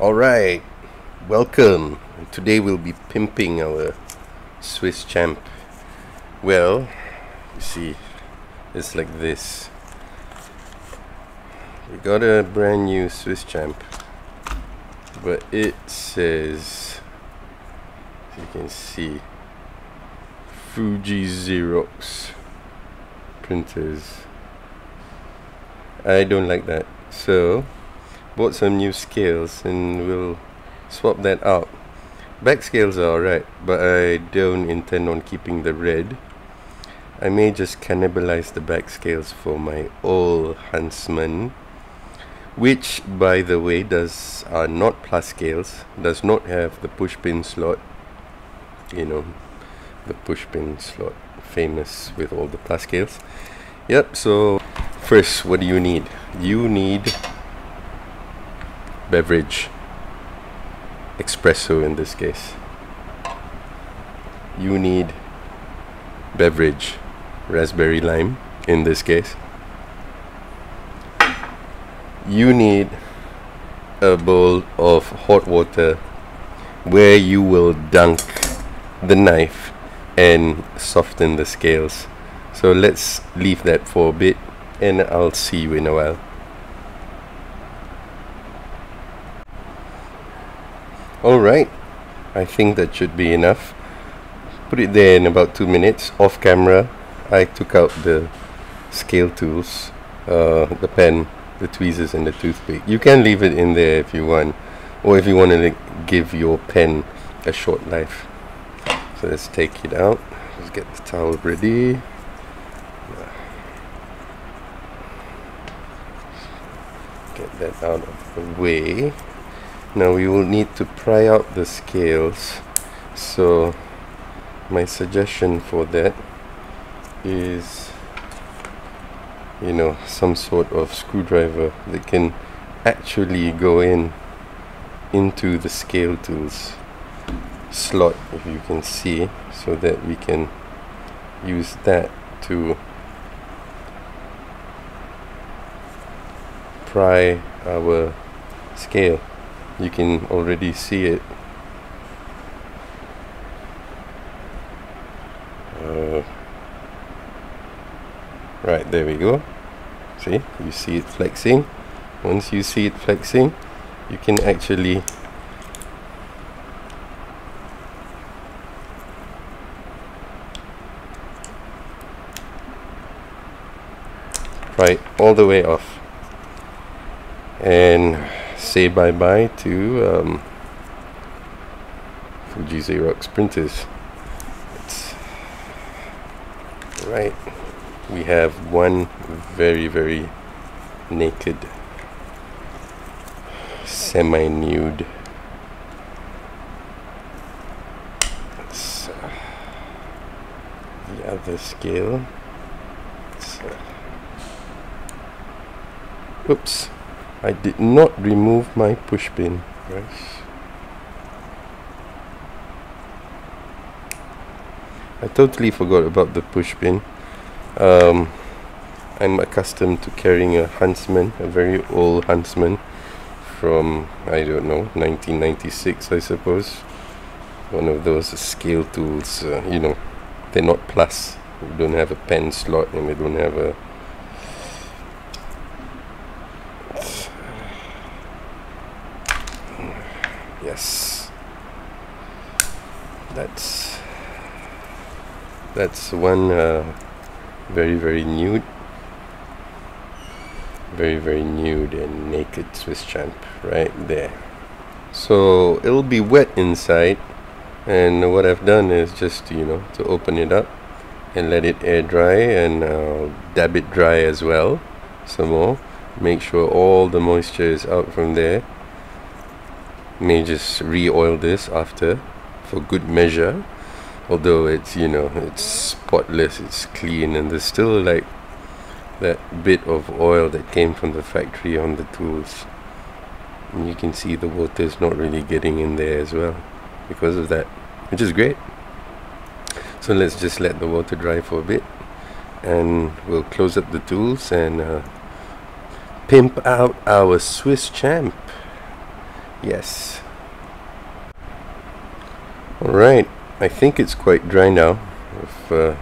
Alright, welcome. Today we'll be pimping our SwissChamp. Well, you see, it's like this. We got a brand new SwissChamp, but it says, as you can see, Fuji Xerox printers. I don't like that, so bought some new scales and we'll swap that out. Back scales are alright, but I don't intend on keeping the red. I may just cannibalize the back scales for my old Huntsman, which by the way are not plus scales, does not have the push pin slot. You know, the push pin slot, famous with all the plus scales. Yep, so first, what do you need? You need beverage, espresso in this case. You need beverage, raspberry lime in this case. You need a bowl of hot water where you will dunk the knife and soften the scales. So let's leave that for a bit and I'll see you in a while. Alright, I think that should be enough. Put it there in about 2 minutes. Off camera, I took out the scale tools, the pen, the tweezers and the toothpick. You can leave it in there if you want, or if you want to give your pen a short life. So let's take it out. Let's get the towel ready. Get that out of the way. Now we will need to pry out the scales, so my suggestion for that is, you know, some sort of screwdriver that can actually go into the scale tools slot, if you can see, so that we can use that to pry our scale. You can already see it. Right, there we go. See, you see it flexing. Once you see it flexing, you can actually pry it all the way off and say bye-bye to Fuji Xerox printers. Right, we have one very naked, semi-nude the other scale. Oops, I did not remove my push pin, guys. I totally forgot about the push pin. I'm accustomed to carrying a Huntsman, a very old Huntsman from, I don't know, 1996 I suppose. One of those scale tools, you know, they're not plus. We don't have a pen slot and we don't have a yes, that's one very nude, very nude and naked SwissChamp right there. So it'll be wet inside, and what I've done is just, you know, to open it up and let it air dry, and dab it dry as well some more. Make sure all the moisture is out from there. May just re-oil this after for good measure, although it's, you know, it's spotless, it's clean, and there's still like that bit of oil that came from the factory on the tools, and you can see the water is not really getting in there as well because of that, which is great. So let's just let the water dry for a bit and we'll close up the tools and pimp out our SwissChamp. Yes. Alright, I think it's quite dry now. I've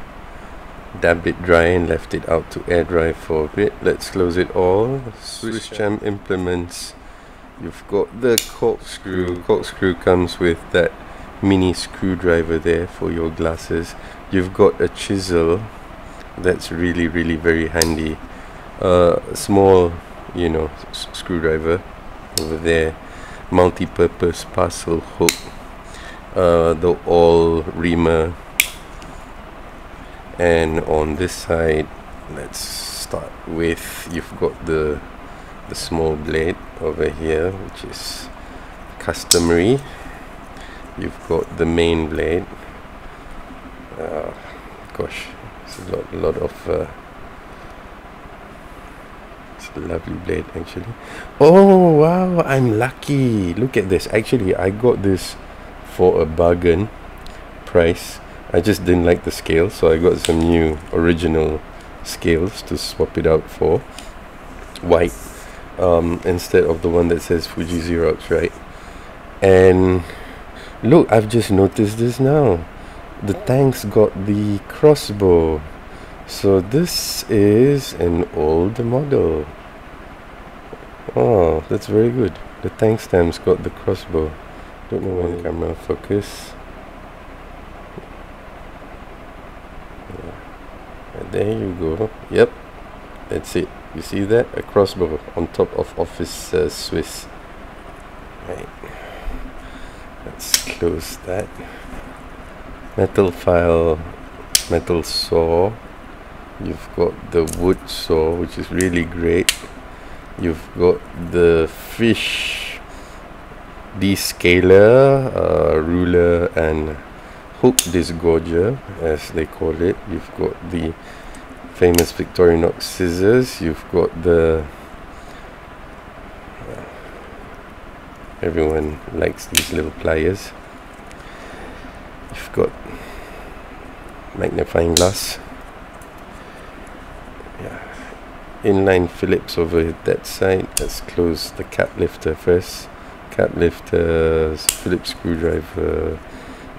dabbed it dry and left it out to air dry for a bit. Let's close it all. SwissChamp implements. You've got the corkscrew. Corkscrew comes with that mini screwdriver there for your glasses. You've got a chisel. That's really very handy. Small, you know, screwdriver over there. Multi-purpose parcel hook. The all reamer. And on this side, let's start with, you've got the small blade over here, which is customary. You've got the main blade. Gosh, it's a lot of it's a lovely blade actually. Oh wow, I'm lucky. Look at this. Actually, I got this for a bargain price. I just didn't like the scale, so I got some new original scales to swap it out for white, instead of the one that says Fuji Xerox, right? And look, I've just noticed this now. The tank's got the crossbow. So this is an old model. Oh, that's very good. The tank stamp's got the crossbow. Don't know when camera focus. There you go. Yep, that's it. You see that? A crossbow on top of Office Swiss. Right. Let's close that. Metal file, metal saw. You've got the wood saw, which is really great. You've got the fish descaler, ruler, and hook disgorger, as they call it. You've got the famous Victorinox scissors. You've got the everyone likes these little pliers. You've got magnifying glass. Yeah, inline Phillips over that side. Let's close the cap lifter first. Cap lifter, Phillips screwdriver,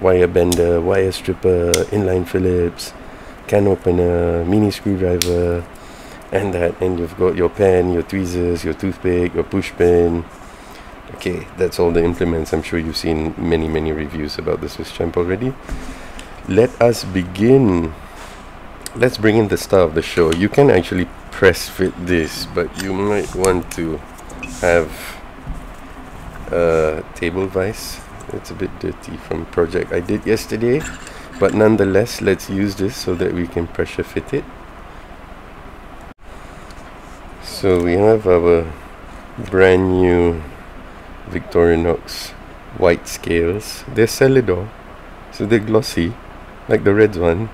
wire bender, wire stripper, inline Phillips, can opener, mini screwdriver, and that. And you've got your pen, your tweezers, your toothpick, your push pin. Okay, that's all the implements. I'm sure you've seen many reviews about the SwissChamp already. Let us begin. Let's bring in the star of the show. You can actually press fit this, but you might want to have a table vise. It's a bit dirty from a project I did yesterday, but nonetheless, let's use this so that we can pressure fit it. So we have our brand new Victorinox white scales. They're Celidor, so they're glossy like the red ones,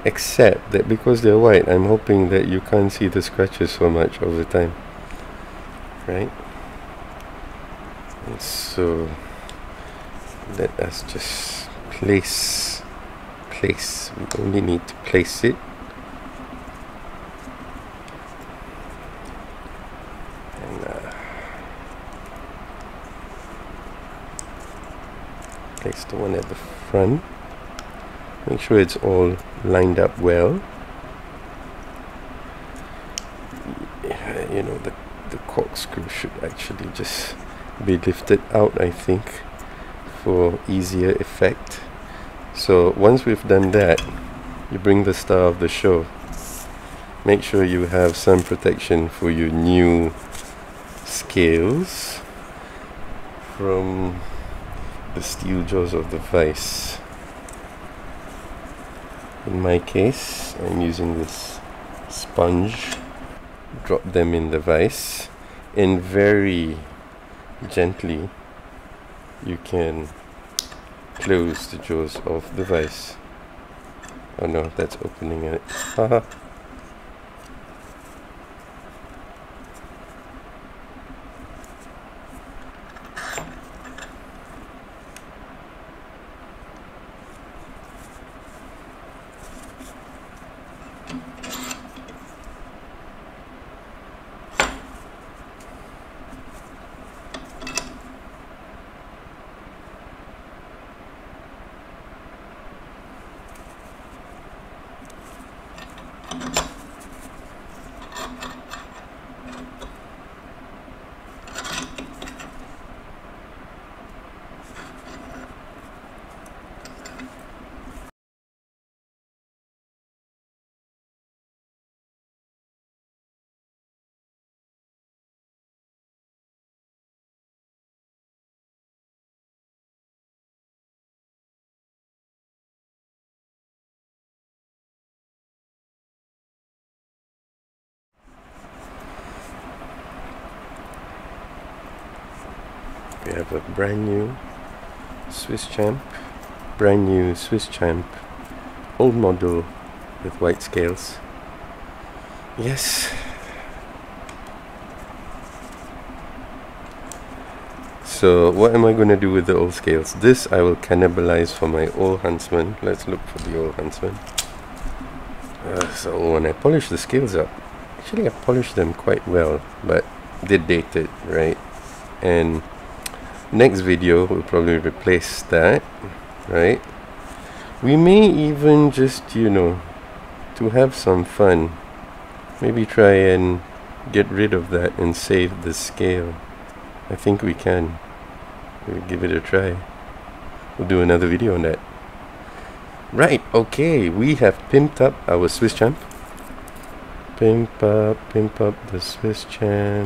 except that because they're white, I'm hoping that you can't see the scratches so much over time, right? And so let us just place. We only need to place it. And place the one at the front. Make sure it's all lined up well. You know, the corkscrew should actually just be lifted out, I think, for easier effect. So once we've done that, you bring the star of the show. Make sure you have some protection for your new scales from the steel jaws of the vise. In my case, I'm using this sponge. Drop them in the vise, and very gently you can close the jaws of the vise. Oh no, that's opening it. Haha. We have a brand new SwissChamp, brand new SwissChamp, old model with white scales. Yes. So what am I going to do with the old scales? This I will cannibalize for my old Huntsman. Let's look for the old Huntsman. So when I polish the scales up, actually I polished them quite well, but they're dated, right? And next video will probably replace that, right? We may even just, you know, to have some fun, maybe try and get rid of that and save the scale. I think we can. We'll give it a try. We'll do another video on that. Right, okay, we have pimped up our SwissChamp. Pimp up the SwissChamp.